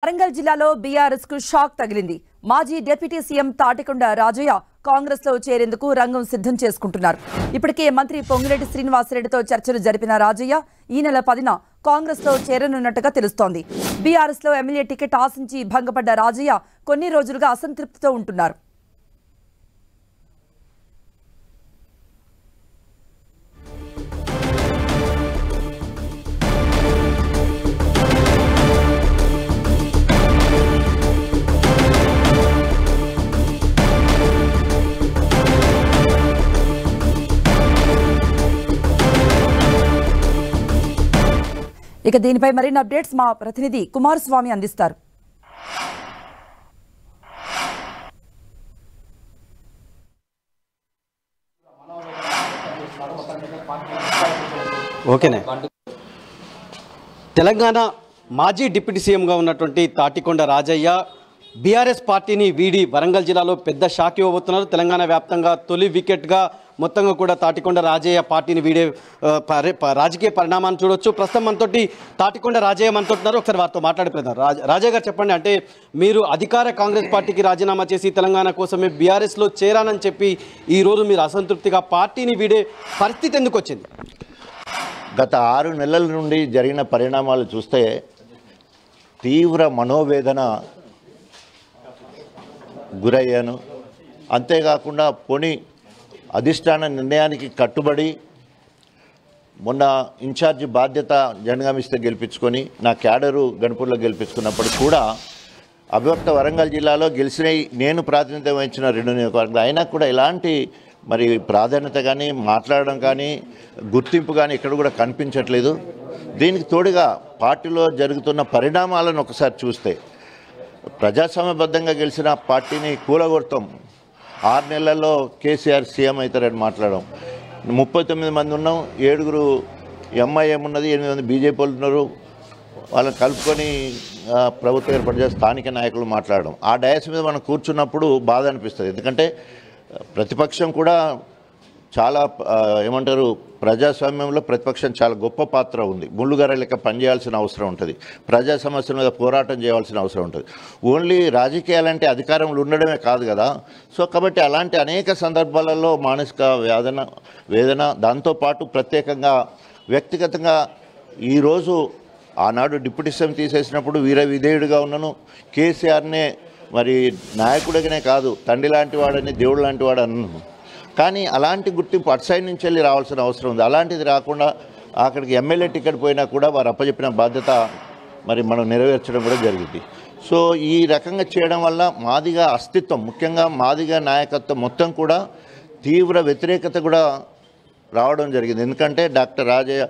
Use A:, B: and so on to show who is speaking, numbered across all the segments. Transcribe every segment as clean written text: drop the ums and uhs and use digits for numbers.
A: వరంగల్ జిల్లాలో బీఆర్ఎస్ కు షాక్ తగిలింది. మాజీ డిప్యూటీ సీఎం తాటికొండ రాజయ్య కాంగ్రెస్ లో చేరేందుకు రంగం సిద్ధం చేసుకుంటున్నారు. ఇప్పటికే మంత్రి పొంగిరెడ్డి శ్రీనివాసరెడ్డితో చర్చలు జరిపిన రాజయ్య ఈ నెల 10న కాంగ్రెస్ లో చేరనున్నట్టుగా తెలుస్తోంది. బీఆర్ఎస్ లో ఎమ్మెల్యే టికెట్ ఆశించి భంగపడ్డ రాజయ్య కొన్ని రోజులుగా అసంతృప్తితో ఉంటున్నారు. ఇక దీనిపై మరిన్ని అప్డేట్స్ మా ప్రతినిధి కుమారస్వామి అందిస్తారు.
B: ఓకేనే. తెలంగాణ మాజీ డిప్యూటీ సీఎంగా ఉన్నటువంటి తాటికొండ రాజయ్య బీఆర్ఎస్ పార్టీని వీడి వరంగల్ జిల్లాలో పెద్ద షాక్ ఇవ్వబోతున్నారు. తెలంగాణ వ్యాప్తంగా తొలి వికెట్గా మొత్తంగా కూడా తాటికొండ రాజయ్య పార్టీని వీడే రాజకీయ పరిణామాన్ని చూడొచ్చు. ప్రస్తుతం మనతోటి తాటికొండ రాజయ్య మనతోటున్నారు. ఒకసారి వారితో మాట్లాడి ప్రధాన రాజయ్య గారు చెప్పండి, అంటే మీరు అధికార కాంగ్రెస్ పార్టీకి రాజీనామా చేసి తెలంగాణ కోసమే బీఆర్ఎస్లో చేరానని చెప్పి ఈరోజు మీరు అసంతృప్తిగా పార్టీని వీడే పరిస్థితి ఎందుకు వచ్చింది?
C: గత 6 నెలల నుండి జరిగిన పరిణామాలు చూస్తే తీవ్ర మనోవేదన గురయ్యాను. అంతేకాకుండా అధిష్టాన నిర్ణయానికి కట్టుబడి మొన్న ఇన్ఛార్జి బాధ్యత జనగామిస్తే గెలిపించుకొని నా క్యాడరు గణపూర్లో గెలిపించుకున్నప్పుడు కూడా అభివక్త వరంగల్ జిల్లాలో గెలిచినవి నేను ప్రాతినిధ్యం వహించిన 2 నియోజకవర్గాలు అయినా కూడా ఎలాంటి ప్రాధాన్యత కానీ మాట్లాడడం కానీ గుర్తింపు కానీ ఇక్కడ కూడా కనిపించట్లేదు. దీనికి తోడుగా పార్టీలో జరుగుతున్న పరిణామాలను ఒకసారి చూస్తే ప్రజాస్వామ్యబద్ధంగా గెలిచిన పార్టీని కూలగొడతాం, 6 నెలల్లో కేసీఆర్ సీఎం అవుతారని మాట్లాడడం, 39 మంది ఉన్నాం, 7 ఎంఐఎం ఉన్నది, 8 మంది బీజేపీ వాళ్ళు ఉన్నారు, వాళ్ళని కలుపుకొని ప్రభుత్వం ఏర్పాటు చేసే స్థానిక నాయకులు మాట్లాడడం. ఆ డయాస్ మీద మనం కూర్చున్నప్పుడు బాధ అనిపిస్తుంది. ఎందుకంటే ప్రతిపక్షం కూడా చాలా ప్రజాస్వామ్యంలో ప్రతిపక్షం చాలా గొప్ప పాత్ర ఉంది. ముళ్ళుగార లెక్క పనిచేయాల్సిన అవసరం ఉంటుంది, ప్రజా సమస్యల మీద పోరాటం చేయాల్సిన అవసరం ఉంటుంది. ఓన్లీ రాజకీయాలంటే అధికారంలో ఉండడమే కాదు కదా. సో కాబట్టి అలాంటి అనేక సందర్భాలలో మానసిక వేదన దాంతోపాటు ప్రత్యేకంగా వ్యక్తిగతంగా ఈరోజు ఆనాడు డిప్యూటీ సీఎం తీసేసినప్పుడు వీర విధేయుడిగా ఉన్నాను. కేసీఆర్నే నాయకుడిగానే కాదు తండ్రి లాంటి వాడని దేవుడు లాంటి వాడు అన్నాను. కానీ అలాంటి గుర్తింపు అటు సైడ్ నుంచి వెళ్ళి రావాల్సిన అవసరం ఉంది. అలాంటిది రాకుండా అక్కడికి ఎమ్మెల్యే టికెట్ పోయినా కూడా వారు అప్పచెప్పిన బాధ్యత మనం నెరవేర్చడం కూడా జరిగింది. సో ఈ రకంగా చేయడం వల్ల మాదిగా అస్తిత్వం, ముఖ్యంగా మాదిగా నాయకత్వం మొత్తం కూడా తీవ్ర వ్యతిరేకత కూడా రావడం జరిగింది. ఎందుకంటే డాక్టర్ రాజయ్య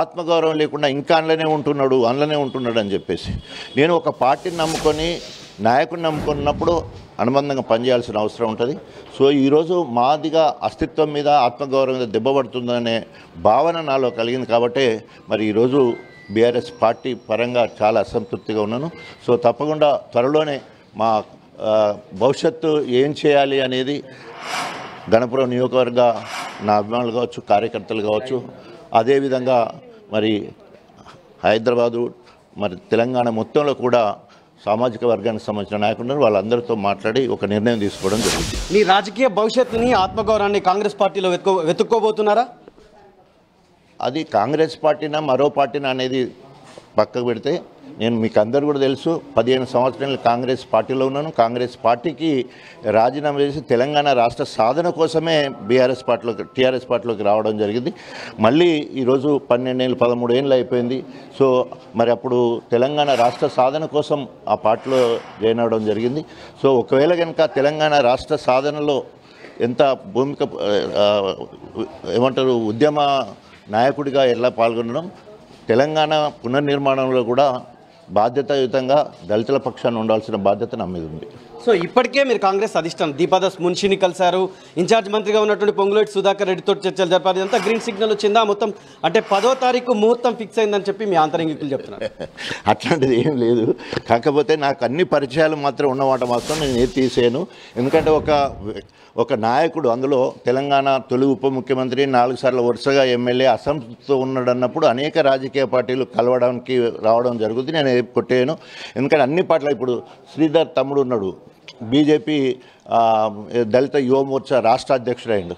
C: ఆత్మగౌరవం లేకుండా ఇంకా అందులోనే ఉంటున్నాడు అని చెప్పేసి నేను ఒక పార్టీని నమ్ముకొని నాయకుడిని నమ్ముకున్నప్పుడు అనుబంధంగా పనిచేయాల్సిన అవసరం ఉంటుంది. సో ఈరోజు మాదిగా అస్తిత్వం మీద ఆత్మగౌరవం మీద దెబ్బపడుతుందనే భావన నాలో కలిగింది. కాబట్టి ఈరోజు బీఆర్ఎస్ పార్టీ పరంగా చాలా అసంతృప్తిగా ఉన్నాను. సో తప్పకుండా త్వరలోనే మా భవిష్యత్తు ఏం చేయాలి అనేది గణపురం నియోజకవర్గ నా అభిమానులు కావచ్చు, కార్యకర్తలు కావచ్చు, అదేవిధంగా హైదరాబాదు తెలంగాణ మొత్తంలో కూడా సామాజిక వర్గానికి సంబంధించిన నాయకులు వాళ్ళందరితో మాట్లాడి ఒక నిర్ణయం తీసుకోవడం జరుగుతుంది.
B: మీ రాజకీయ భవిష్యత్తుని ఆత్మగౌరవాన్ని కాంగ్రెస్ పార్టీలో వెతుక్కోబోతున్నారా?
C: అది కాంగ్రెస్ పార్టీనా మరో పార్టీనా అనేది పక్కకు పెడితే నేను మీకు అందరూ కూడా తెలుసు 15 సంవత్సరాలు కాంగ్రెస్ పార్టీలో ఉన్నాను. కాంగ్రెస్ పార్టీకి రాజీనామా చేసి తెలంగాణ రాష్ట్ర సాధన కోసమే టీఆర్ఎస్ పార్టీలోకి రావడం జరిగింది. మళ్ళీ ఈరోజు 12 ఏళ్ళు 13 ఏళ్ళు అయిపోయింది. సో అప్పుడు తెలంగాణ రాష్ట్ర సాధన కోసం ఆ పార్టీలో జాయిన్ అవ్వడం జరిగింది. సో ఒకవేళ కనుక తెలంగాణ రాష్ట్ర సాధనలో ఎంత భూమిక ఉద్యమ నాయకుడిగా ఎలా పాల్గొనడం, తెలంగాణ పునర్నిర్మాణంలో కూడా బాధ్యతాయుతంగా దళితుల పక్షాన ఉండాల్సిన బాధ్యత నా మీద ఉంది.
B: సో ఇప్పటికే మీరు కాంగ్రెస్ అధిష్టానం దీపాదాస్ మున్షిని కలిశారు, ఇన్ఛార్జ్ మంత్రిగా ఉన్నటువంటి పొంగులేటి సుధాకర్ రెడ్డితో చర్చలు జరిపారు. ఇదంతా గ్రీన్ సిగ్నల్ వచ్చిందా మొత్తం? అంటే 10వ తారీఖు ముహూర్తం ఫిక్స్ అయిందని చెప్పి మీ ఆంతరంగికులు చెప్తున్నారు.
C: అట్లాంటిది ఏం లేదు. కాకపోతే నాకు అన్ని పరిచయాలు మాత్రం ఉన్నమాట మాత్రం నేను ఏది తీసేయను. ఎందుకంటే ఒక నాయకుడు, అందులో తెలంగాణ తొలి ఉప ముఖ్యమంత్రి, 4 సార్లు వరుసగా ఎమ్మెల్యే, అసంతృప్తితో ఉన్నాడు అన్నప్పుడు అనేక రాజకీయ పార్టీలు కలవడానికి రావడం జరుగుతుంది. నేను కొట్టేయను. ఎందుకంటే అన్ని పార్టీలు, ఇప్పుడు శ్రీధర్ తమ్ముడు ఉన్నాడు, బీజేపీ దళిత యువ మోర్చా రాష్ట్ర అధ్యక్షుడు అయ్యిండు.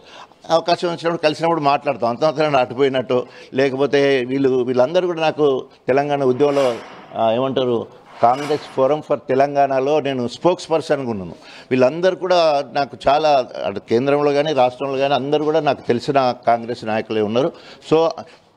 C: అవకాశం వచ్చినప్పుడు కలిసినప్పుడు మాట్లాడతాం, అంతమాత్రం అటుపోయినట్టు. లేకపోతే వీళ్ళందరూ కూడా నాకు తెలంగాణ ఉద్యమంలో ఏమంటారు, కాంగ్రెస్ ఫోరం ఫర్ తెలంగాణలో నేను స్పోక్స్ పర్సన్గా ఉన్నాను. వీళ్ళందరూ కూడా నాకు చాలా కేంద్రంలో కానీ రాష్ట్రంలో కానీ అందరూ కూడా నాకు తెలిసిన కాంగ్రెస్ నాయకులే ఉన్నారు. సో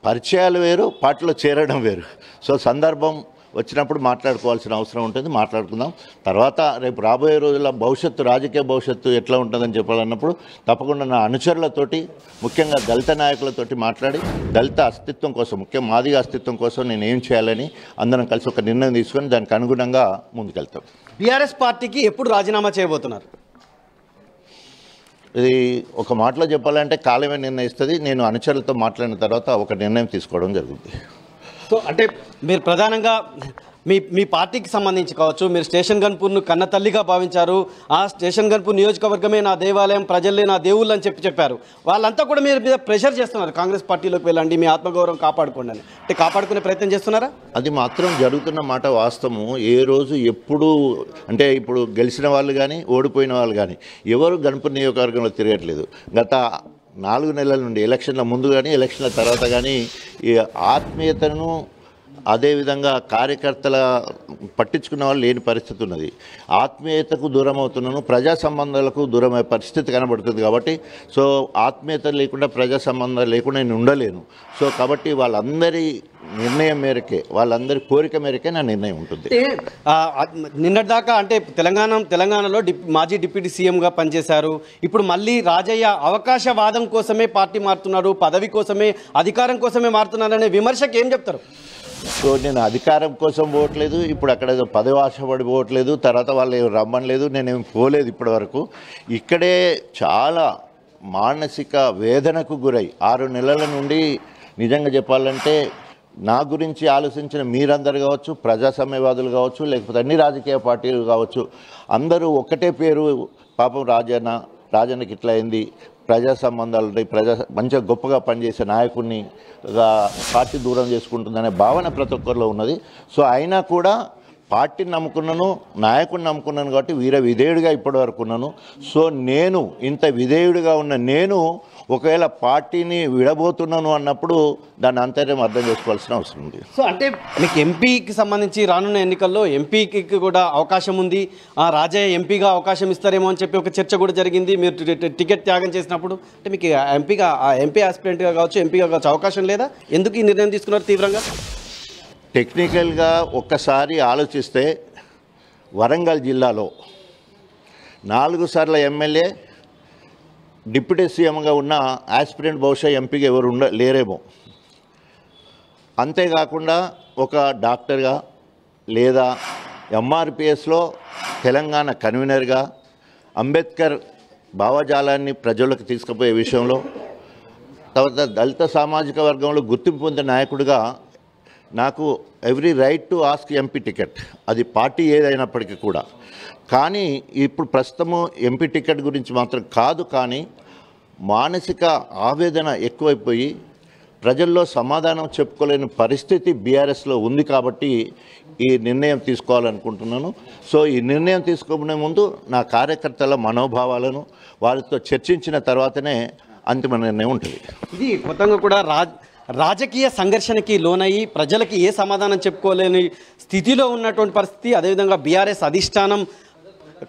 C: పరిచయాలు వేరు, పార్టీలో చేరడం వేరు. సో సందర్భం వచ్చినప్పుడు మాట్లాడుకోవాల్సిన అవసరం ఉంటుంది, మాట్లాడుకుందాం. తర్వాత రేపు రాబోయే రోజుల్లో భవిష్యత్తు, రాజకీయ భవిష్యత్తు ఎట్లా ఉంటుందని చెప్పాలన్నప్పుడు తప్పకుండా నా అనుచరులతోటి, ముఖ్యంగా దళిత నాయకులతోటి మాట్లాడి దళిత అస్తిత్వం కోసం, ముఖ్యంగా మాదిగ అస్తిత్వం కోసం నేను ఏం చేయాలని అందరం కలిసి ఒక నిర్ణయం తీసుకొని దానికి అనుగుణంగా ముందుకెళ్తాం.
B: బీఆర్ఎస్ పార్టీకి ఎప్పుడు రాజీనామా చేయబోతున్నారు?
C: ఇది ఒక మాటలో చెప్పాలంటే కాలమే నిర్ణయిస్తుంది. నేను అనుచరులతో మాట్లాడిన తర్వాత ఒక నిర్ణయం తీసుకోవడం జరుగుతుంది.
B: సో అంటే మీరు ప్రధానంగా మీ పార్టీకి సంబంధించి కావచ్చు, మీరు స్టేషన్ గన్పూర్ను కన్న తల్లిగా భావించారు. ఆ స్టేషన్ గన్పూర్ నియోజకవర్గమే నా దేవాలయం, ప్రజలే నా దేవుళ్ళు అని చెప్పారు. వాళ్ళంతా కూడా మీరు మీద ప్రెషర్ చేస్తున్నారు, కాంగ్రెస్ పార్టీలోకి వెళ్ళండి, మీ ఆత్మగౌరవం కాపాడుకోండి అని. అంటే కాపాడుకునే ప్రయత్నం చేస్తున్నారా?
C: అది మాత్రం జరుగుతున్న మాట వాస్తవము. ఏ రోజు ఎప్పుడు అంటే ఇప్పుడు గెలిచిన వాళ్ళు కానీ ఓడిపోయిన వాళ్ళు కానీ ఎవరు గన్పూర్ నియోజకవర్గంలో తిరగట్లేదు. గత 4 నెలల నుండి, ఎలక్షన్ల ముందు కానీ ఎలక్షన్ల తర్వాత కానీ ఈ ఆత్మీయతను, అదేవిధంగా కార్యకర్తల పట్టించుకున్న వాళ్ళు లేని పరిస్థితి ఉన్నది. ఆత్మీయతకు దూరం అవుతున్నాను, ప్రజా సంబంధాలకు దూరమయ్యే పరిస్థితి కనబడుతుంది. కాబట్టి సో ఆత్మీయత లేకుండా, ప్రజా సంబంధాలు లేకుండా నేను ఉండలేను. సో కాబట్టి వాళ్ళందరి నిర్ణయం మేరకే, వాళ్ళందరి కోరిక మేరకే నా నిర్ణయం ఉంటుంది.
B: నిన్నటిదాకా అంటే తెలంగాణలో మాజీ డిప్యూటీ సీఎంగా పనిచేశారు. ఇప్పుడు మళ్ళీ రాజయ్య అవకాశవాదం కోసమే పార్టీ మారుతున్నారు, పదవి కోసమే, అధికారం కోసమే మారుతున్నారనే విమర్శకు ఏం చెప్తారు?
C: సో నేను అధికారం కోసం పోవట్లేదు, ఇప్పుడు అక్కడ పదవి ఆశపడి పోవట్లేదు, తర్వాత వాళ్ళు రమ్మనలేదు, నేనేం పోలేదు ఇప్పటి వరకు. ఇక్కడే చాలా మానసిక వేదనకు గురై 6 నెలల నుండి నిజంగా చెప్పాలంటే నా గురించి ఆలోచించిన మీరందరూ కావచ్చు, ప్రజాస్వామ్యవాదులు కావచ్చు, లేకపోతే అన్ని రాజకీయ పార్టీలు కావచ్చు, అందరూ ఒకటే పేరు, పాపం రాజన్నకి ఇట్లా అయింది, ప్రజా సంబంధాలు ఉంటాయి, మంచిగా గొప్పగా పనిచేసే నాయకుడిని పార్టీ దూరం చేసుకుంటుందనే భావన ప్రతి ఒక్కరిలో ఉన్నది. సో అయినా కూడా పార్టీని నమ్ముకున్నాను, నాయకుడిని నమ్ముకున్నాను కాబట్టి విధేయుడిగా ఇప్పటి వరకు ఉన్నాను. సో నేను ఇంత విధేయుడిగా ఉన్న నేను ఒకవేళ పార్టీని విడబోతున్నాను అన్నప్పుడు దాని అంతర్యం అర్థం చేసుకోవాల్సిన అవసరం ఉంది.
B: సో అంటే మీకు ఎంపీకి సంబంధించి రానున్న ఎన్నికల్లో ఎంపీకి కూడా అవకాశం ఉంది, రాజయ్య ఎంపీగా అవకాశం ఇస్తారేమో అని చెప్పి ఒక చర్చ కూడా జరిగింది. మీరు టికెట్ త్యాగం చేసినప్పుడు అంటే మీకు ఎంపీ ఆస్పిరెంట్గా కావచ్చు, ఎంపీగా కావచ్చు అవకాశం లేదా? ఎందుకు ఈ నిర్ణయం తీసుకున్నారు తీవ్రంగా?
C: టెక్నికల్గా ఒక్కసారి ఆలోచిస్తే వరంగల్ జిల్లాలో 4 సార్ల ఎమ్మెల్యే, డిప్యూటీ సీఎంగా ఉన్న ఆస్పిరెంట్ బహుశా ఎంపీగా ఎవరు లేరేమో. అంతేకాకుండా ఒక డాక్టర్గా లేదా ఎంఆర్పిఎస్లో తెలంగాణ కన్వీనర్గా అంబేద్కర్ భావజాలాన్ని ప్రజలకు తీసుకుపోయే విషయంలో, తర్వాత దళిత సామాజిక వర్గంలో గుర్తింపు పొందిన నాయకుడిగా నాకు every right to ask MP ticket, అది పార్టీ ఏదైనప్పటికీ కూడా. కానీ ఇప్పుడు ప్రస్తుతము ఎంపీ టికెట్ గురించి మాత్రం కాదు, కానీ మానసిక ఆవేదన ఎక్కువైపోయి ప్రజల్లో సమాధానం చెప్పుకోలేని పరిస్థితి బీఆర్ఎస్లో ఉంది. కాబట్టి ఈ నిర్ణయం తీసుకోవాలనుకుంటున్నాను. సో ఈ నిర్ణయం తీసుకునే ముందు నా కార్యకర్తల మనోభావాలను వారితో చర్చించిన తర్వాతనే అంతిమ నిర్ణయం ఉంటుంది.
B: ఇది మొత్తంగా కూడా రాజకీయ సంఘర్షణకి లోనయ్యి ప్రజలకి ఏ సమాధానం చెప్పుకోలేని స్థితిలో ఉన్నటువంటి పరిస్థితి. అదేవిధంగా బీఆర్ఎస్ అధిష్టానం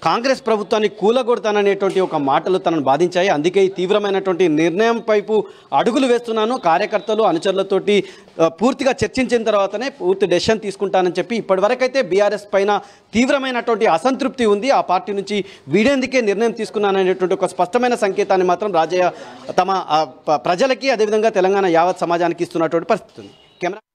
B: కాంగ్రెస్ ప్రభుత్వాన్ని కూలగొడతాననేటువంటి ఒక మాటలు తనను బాధించాయి. అందుకే ఈ తీవ్రమైనటువంటి నిర్ణయం వైపు అడుగులు వేస్తున్నాను, కార్యకర్తలు అనుచరులతోటి పూర్తిగా చర్చించిన తర్వాతనే పూర్తి డెసిషన్ తీసుకుంటానని చెప్పి ఇప్పటివరకైతే బీఆర్ఎస్ పైన తీవ్రమైనటువంటి అసంతృప్తి ఉంది. ఆ పార్టీ నుంచి వీడేందుకే నిర్ణయం తీసుకున్నాననేటువంటి ఒక స్పష్టమైన సంకేతాన్ని మాత్రం రాజయ్య తమ ప్రజలకి అదేవిధంగా తెలంగాణ యావత్ సమాజానికి ఇస్తున్నటువంటి పరిస్థితి ఉంది. కెమెరా